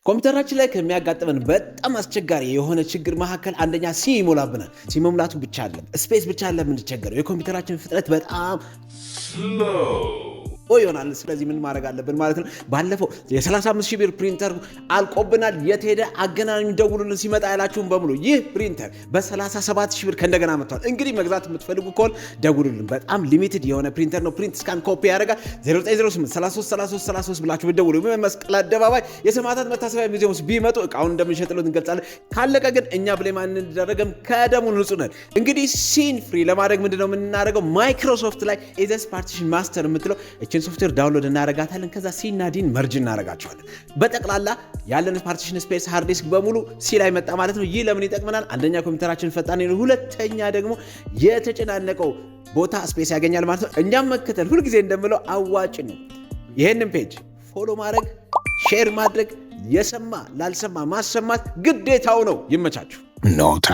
ኮምፒውተራችን ላይ ከሚያጋጥመን በጣም አስቸጋሪ የሆነ ችግር መካከል አንደኛ ሲ ይሞላብናል። ሲ መሙላቱ ብቻ አይደለም፣ ስፔስ ብቻ አይደለም የምንቸገረው፣ የኮምፒውተራችን ፍጥነት በጣም ይሆናል። ስለዚህ ምን ማድረግ አለብን ማለት ነው? ባለፈው የ35,000 ብር ፕሪንተር አልቆብናል፣ የት ሄደ አገናኙ ደውሉልን ሲመጣ ያላችሁን በሙሉ ይህ ፕሪንተር በ37,000 ብር ከእንደገና መጥቷል። እንግዲህ መግዛት የምትፈልጉ ከሆነ ደውሉልን። በጣም ሊሚትድ የሆነ ፕሪንተር ነው። ፕሪንት ስካን ኮፒ ያደርጋል። 0908333333 ብላችሁ ብትደውሉ መስቀል አደባባይ የሰማዕታት መታሰቢያ ሙዚየም ውስጥ ቢመጡ እቃውን እንደምንሸጥሎት እንገልጻለን። ካለቀ ግን እኛ ብሌም አንደረግም፣ ከደሙ ንጹህ ነን። እንግዲህ ሲን ፍሪ ለማድረግ ምንድነው የምናደርገው? ማይክሮሶፍት ላይ ኤዘስ ፓርቲሽን ማስተር የምትለው እችን ሶፍትዌር ዳውንሎድ እናረጋታለን። ከዛ ሲ እና ዲን መርጅ እናረጋቸዋለን። በጠቅላላ ያለን ፓርቲሽን ስፔስ ሃርድ ዲስክ በሙሉ ሲ ላይ መጣ ማለት ነው። ይህ ለምን ይጠቅመናል? አንደኛ ኮምፒውተራችን ፈጣን ነው፣ ሁለተኛ ደግሞ የተጨናነቀው ቦታ ስፔስ ያገኛል ማለት ነው። እኛም መከተል ሁልጊዜ እንደምለው አዋጭ ነው። ይህንን ፔጅ ፎሎ ማድረግ፣ ሼር ማድረግ፣ የሰማ ላልሰማ ማሰማት ግዴታው ነው። ይመቻችሁ። ኖታ